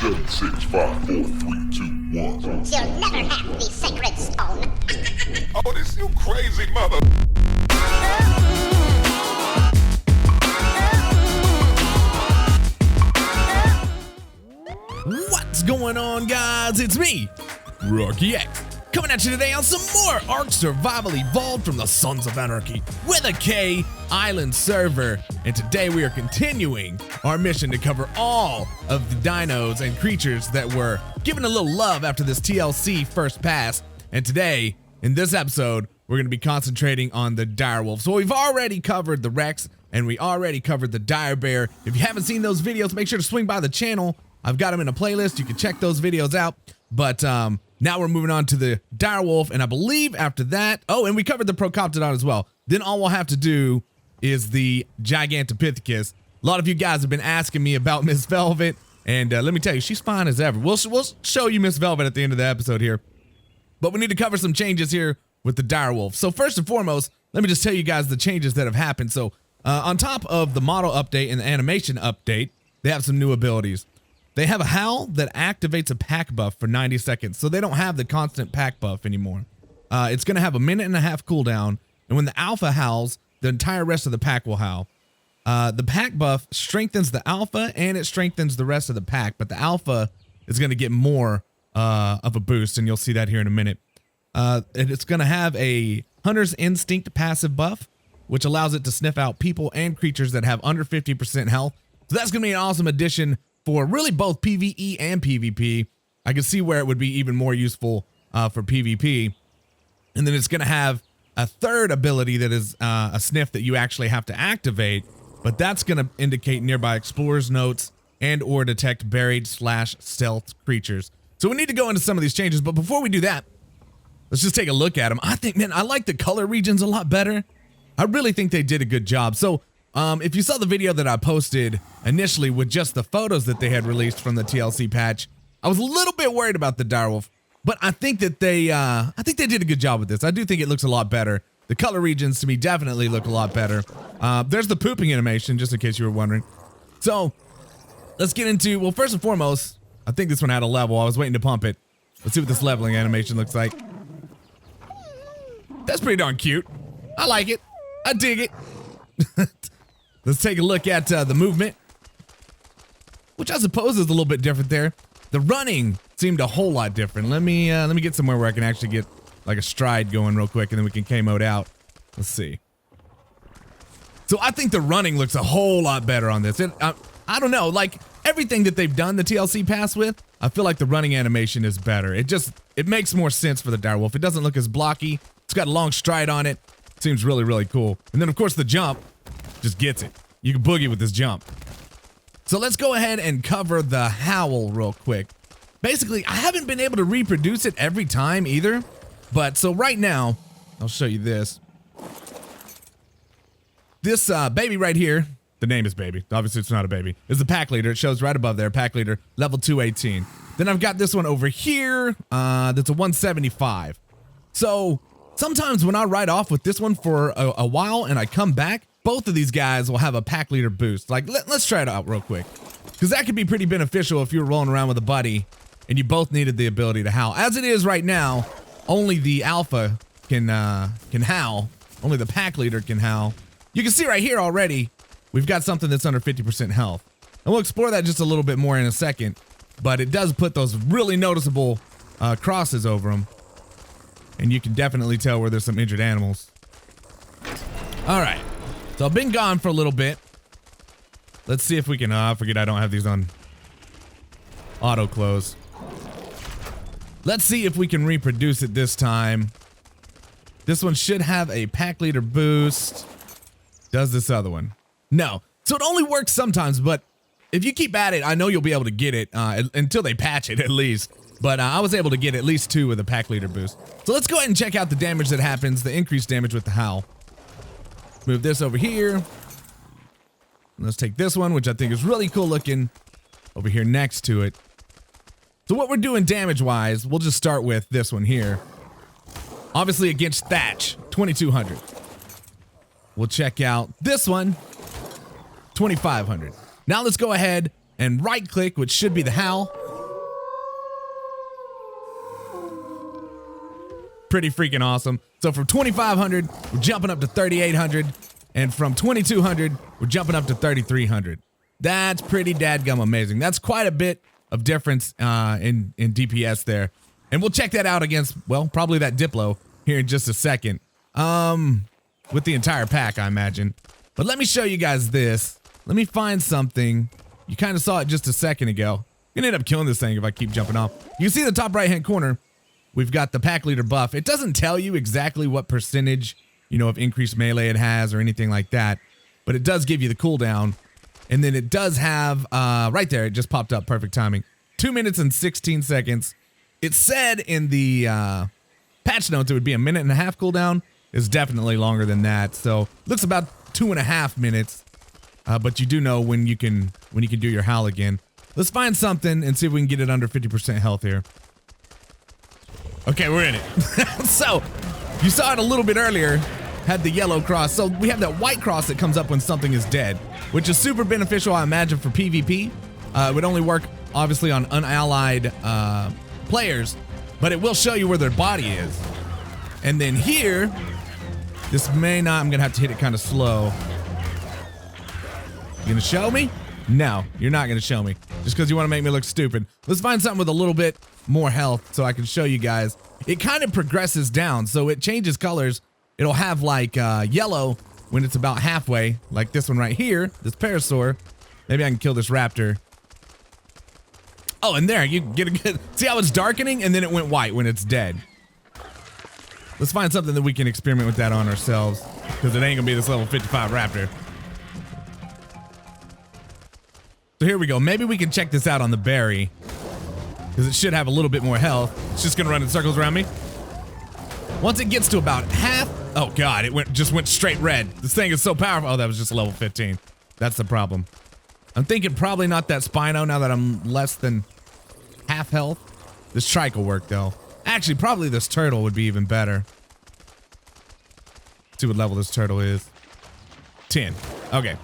7, 6, 5, 4, 3, 2, 1. You'll never have the sacred stone. Oh, this you crazy mother. What's going on, guys? It's me, RockyX, coming at you today on some more Ark Survival Evolved from the Sons of AnARKy with a K island server. And today we are continuing our mission to cover all of the dinos and creatures that were given a little love after this TLC first pass. And today, in this episode, we're going to be concentrating on the Direwolf. So we've already covered the Rex and we already covered the Dire Bear. If you haven't seen those videos, make sure to swing by the channel. I've got them in a playlist. You can check those videos out. But now we're moving on to the Direwolf, and I believe after that, oh, and we covered the Procoptodon as well. Then all we'll have to do is the Gigantopithecus. A lot of you guys have been asking me about Miss Velvet, and let me tell you, she's fine as ever. We'll show you Miss Velvet at the end of the episode here. But we need to cover some changes here with the Direwolf. So first and foremost, let me just tell you guys the changes that have happened. So on top of the model update and the animation update, they have some new abilities. They have a howl that activates a pack buff for 90 seconds, so they don't have the constant pack buff anymore. It's going to have a 1.5 minute cooldown, and when the alpha howls, the entire rest of the pack will howl. The pack buff strengthens the alpha, and it strengthens the rest of the pack, but the alpha is going to get more of a boost, and you'll see that here in a minute. And it's going to have a Hunter's Instinct passive buff, which allows it to sniff out people and creatures that have under 50% health. So that's going to be an awesome addition for really both PvE and PvP. I can see where it would be even more useful for PvP. And then it's going to have a third ability that is a sniff that you actually have to activate, but that's going to indicate nearby explorers notes and or detect buried/stealth creatures. So we need to go into some of these changes, but before we do that, let's just take a look at them. I think, man, I like the color regions a lot better. I really think they did a good job. So if you saw the video that I posted initially with just the photos that they had released from the TLC patch, I was a little bit worried about the Direwolf, but I think that they did a good job with this. I do think it looks a lot better. The color regions to me definitely look a lot better. There's the pooping animation, just in case you were wondering. So let's get into, well, first and foremost, I think this one had a level. I was waiting to pump it. Let's see what this leveling animation looks like. That's pretty darn cute. I like it. I dig it. Let's take a look at the movement, which I suppose is a little bit different there. The running seemed a whole lot different. Let me get somewhere where I can actually get like a stride going real quick, and then we can K-mode out. Let's see. So I think the running looks a whole lot better on this. I don't know, like everything that they've done the TLC pass with, I feel like the running animation is better. It makes more sense for the Direwolf. It doesn't look as blocky. It's got a long stride on it. Seems really, really cool. And then of course the jump just gets it. You can boogie with this jump. So let's go ahead and cover the howl real quick. Basically, I haven't been able to reproduce it every time either. But so right now, I'll show you this. This baby right here, the name is baby. Obviously it's not a baby. It's the pack leader. It shows right above there, pack leader, level 218. Then I've got this one over here. That's a 175. So sometimes when I ride off with this one for a while and I come back, both of these guys will have a pack leader boost. Like, let's try it out real quick, because that could be pretty beneficial if you're rolling around with a buddy and you both needed the ability to howl. As it is right now, only the alpha can howl. Only the pack leader can howl. You can see right here already, we've got something that's under 50% health. And we'll explore that just a little bit more in a second, but it does put those really noticeable crosses over them. And you can definitely tell where there's some injured animals. All right. So I've been gone for a little bit. Let's see if we can, I forget I don't have these on auto close. Let's see if we can reproduce it this time. This one should have a pack leader boost. Does this other one? No. So it only works sometimes, but if you keep at it, I know you'll be able to get it until they patch it at least. But I was able to get at least 2 with a pack leader boost. So let's go ahead and check out the damage that happens, the increased damage with the howl. Move this over here. Let's take this one, which I think is really cool looking, over here next to it. So what we're doing damage-wise, we'll just start with this one here. Obviously against Thatch, 2200. We'll check out this one, 2500. Now let's go ahead and right-click, which should be the howl, pretty freaking awesome. So from 2,500, we're jumping up to 3,800. And from 2,200, we're jumping up to 3,300. That's pretty dadgum amazing. That's quite a bit of difference in DPS there. And we'll check that out against, well, probably that Diplo here in just a second. With the entire pack, I imagine. But let me show you guys this. Let me find something. You kind of saw it just a second ago. I'm gonna end up killing this thing if I keep jumping off. You see the top right-hand corner, we've got the pack leader buff. It doesn't tell you exactly what percentage, you know, of increased melee it has or anything like that, but it does give you the cooldown. And then it does have, right there, it just popped up, perfect timing. 2 minutes and 16 seconds. It said in the patch notes it would be 1.5 minutes cooldown. It's definitely longer than that. So looks about 2.5 minutes. But you do know when you can do your howl again. Let's find something and see if we can get it under 50% health here. Okay, we're in it. So you saw it a little bit earlier. Had the yellow cross. So we have that white cross that comes up when something is dead, which is super beneficial, I imagine, for PvP. It would only work, obviously, on unallied players, but it will show you where their body is. And then here, this may not, I'm going to have to hit it kind of slow. You going to show me? No, you're not going to show me, just because you want to make me look stupid. Let's find something with a little bit more health so I can show you guys. It kind of progresses down, so it changes colors. It'll have like yellow when it's about halfway, like this one right here, this parasaur. Maybe I can kill this raptor. Oh, and there, you get a good, see how it's darkening and then it went white when it's dead. Let's find something that we can experiment with that on ourselves, because it ain't gonna be this level 55 raptor. So here we go. Maybe we can check this out on the berry, because it should have a little bit more health. It's just gonna run in circles around me. Once it gets to about half, oh god, it just went straight red. This thing is so powerful. Oh, that was just level 15. That's the problem. I'm thinking probably not that Spino now that I'm less than half health. This trike will work though. Actually, probably this turtle would be even better. Let's see what level this turtle is. 10. Okay.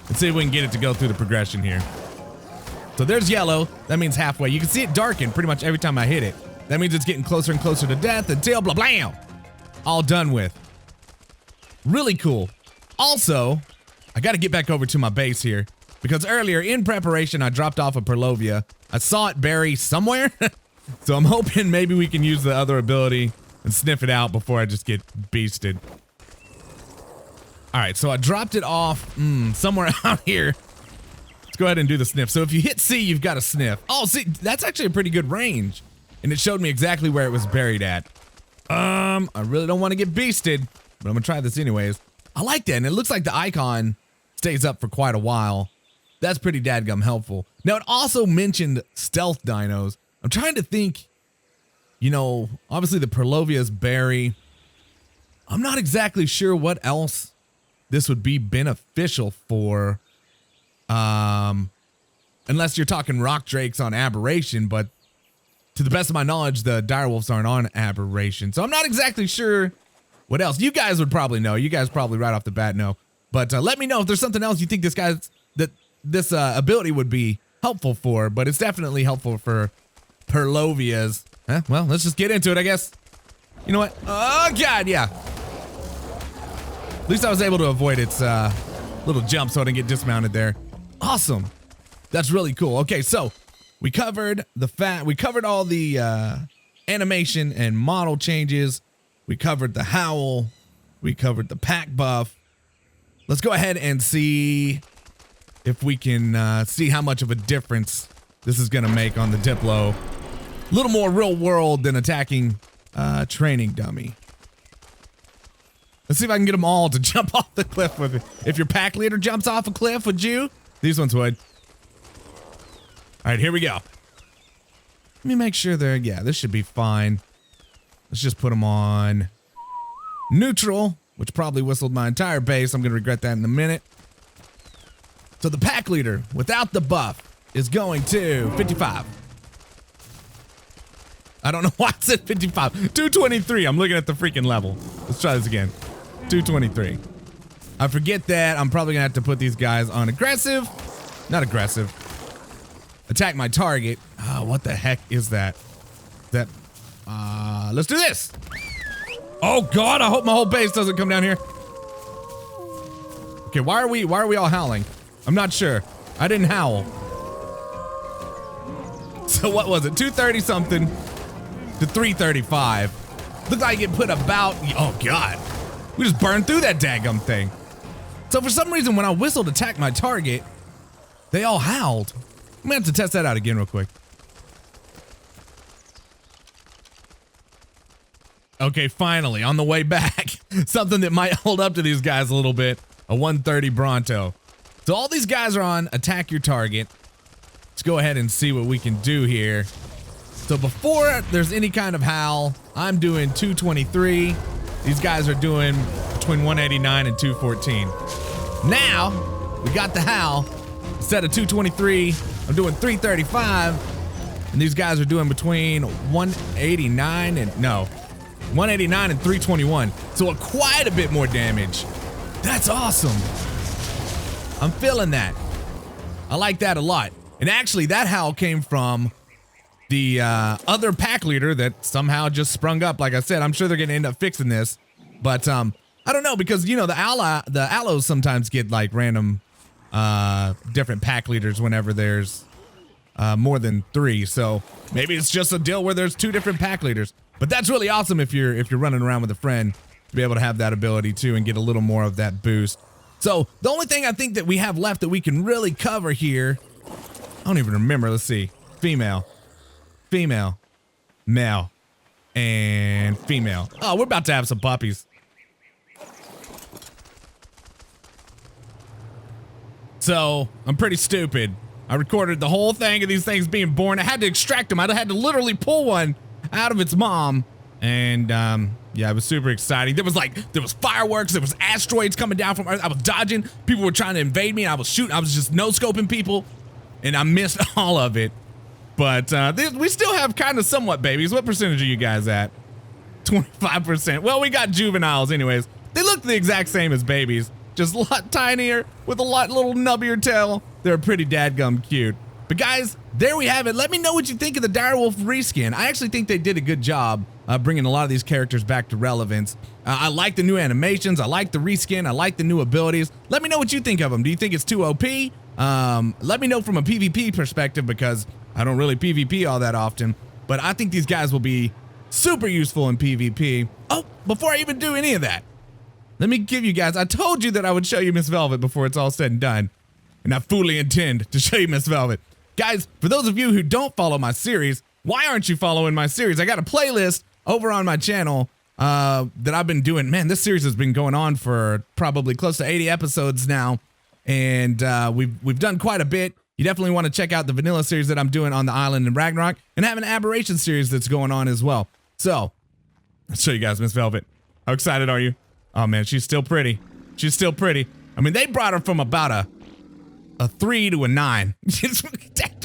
Let's see if we can get it to go through the progression here. So there's yellow. That means halfway. You can see it darken pretty much every time I hit it. That means it's getting closer and closer to death until blah blam. All done with. Really cool. Also, I got to get back over to my base here, because earlier in preparation I dropped off a Purlovia. I saw it bury somewhere. So I'm hoping maybe we can use the other ability and sniff it out before I just get beasted. All right, so I dropped it off somewhere out here. Let's go ahead and do the sniff. So if you hit C, you've got a sniff. Oh, see, that's actually a pretty good range. And it showed me exactly where it was buried at. I really don't want to get beasted, but I'm gonna try this anyways. I like that, and it looks like the icon stays up for quite a while. That's pretty dadgum helpful. Now, it also mentioned stealth dinos. I'm trying to think, you know, obviously the Purlovia's berry. I'm not exactly sure what else this would be beneficial for. Unless you're talking rock drakes on aberration, but to the best of my knowledge, the direwolves aren't on aberration. So I'm not exactly sure what else. You guys would probably know. You guys probably right off the bat know. But let me know if there's something else you think this ability would be helpful for. But it's definitely helpful for Purlovias. Well, let's just get into it, I guess. You know what? Oh, God, yeah. At least I was able to avoid its little jump so I didn't get dismounted there. Awesome. That's really cool. Okay, so we covered all the animation and model changes. We covered the howl. We covered the pack buff. Let's go ahead and see if we can see how much of a difference this is going to make on the Diplo. A little more real world than attacking training dummy. Let's see if I can get them all to jump off the cliff with it. If your pack leader jumps off a cliff, would you? These ones would. All right, here we go. Let me make sure they're, yeah, this should be fine. Let's just put them on neutral, which probably whistled my entire base. I'm going to regret that in a minute. So the pack leader, without the buff, is going to 55. I don't know why it said 55. 223. I'm looking at the freaking level. Let's try this again. 223. I forget that. I'm probably going to have to put these guys on aggressive. Not aggressive. Attack my target. What the heck is that? Let's do this. Oh God, I hope my whole base doesn't come down here. Okay, why are we all howling? I'm not sure. I didn't howl. So what was it? 230 something to 335. Looked like it put about, oh God. We just burned through that daggum thing. So for some reason, when I whistled attack my target, they all howled. I'm gonna have to test that out again real quick. Okay, finally, on the way back, something that might hold up to these guys a little bit, a 130 Bronto. So all these guys are on attack your target. Let's go ahead and see what we can do here. So before there's any kind of howl, I'm doing 223. These guys are doing between 189 and 214. Now, we got the howl. Instead of 223, I'm doing 335. And these guys are doing between 189 and 321. So quite a bit more damage. That's awesome. I'm feeling that. I like that a lot. And actually, that howl came from the other pack leader that somehow just sprung up. Like I said, I'm sure they're gonna end up fixing this, but I don't know, because you know the allos sometimes get like random different pack leaders whenever there's more than 3. So maybe it's just a deal where there's 2 different pack leaders. But that's really awesome if you're running around with a friend to be able to have that ability too and get a little more of that boost. So the only thing I think that we have left that we can really cover here, I don't even remember. Let's see. Female, male, and female. Oh, we're about to have some puppies. So I'm pretty stupid. I recorded the whole thing of these things being born. I had to extract them. I had to literally pull one out of its mom. And yeah, it was super exciting. There was fireworks. There was asteroids coming down from Earth. I was dodging. People were trying to invade me. I was shooting. I was just no-scoping people. And I missed all of it. But we still have kind of somewhat babies. What percentage are you guys at? 25%. Well, we got juveniles anyways. They look the exact same as babies. Just a lot tinier with a lot little nubbier tail. They're pretty dadgum cute. But guys, there we have it. Let me know what you think of the Direwolf reskin. I actually think they did a good job bringing a lot of these characters back to relevance. I like the new animations. I like the reskin. I like the new abilities. Let me know what you think of them. Do you think it's too OP? Let me know from a PvP perspective, because I don't really PvP all that often. But I think these guys will be super useful in PvP. Oh, before I even do any of that, let me give you guys, I told you that I would show you Miss Velvet before it's all said and done. And I fully intend to show you Miss Velvet. Guys, for those of you who don't follow my series, why aren't you following my series? I got a playlist over on my channel that I've been doing. Man, this series has been going on for probably close to 80 episodes now. And we've done quite a bit. You definitely want to check out the vanilla series that I'm doing on the island in Ragnarok, and have an aberration series that's going on as well. So, let's show you guys Miss Velvet. How excited are you? Oh man, she's still pretty. She's still pretty. I mean, they brought her from about a 3 to a 9.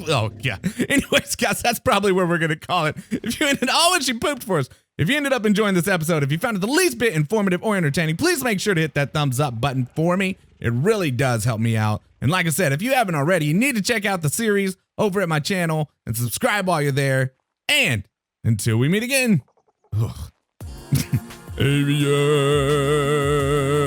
Oh yeah. Anyways, guys, that's probably where we're gonna call it. If you ended, oh, and she pooped for us. If you ended up enjoying this episode, if you found it the least bit informative or entertaining, please make sure to hit that thumbs up button for me. It really does help me out. And like I said, if you haven't already, you need to check out the series over at my channel and subscribe while you're there. And until we meet again. Avian.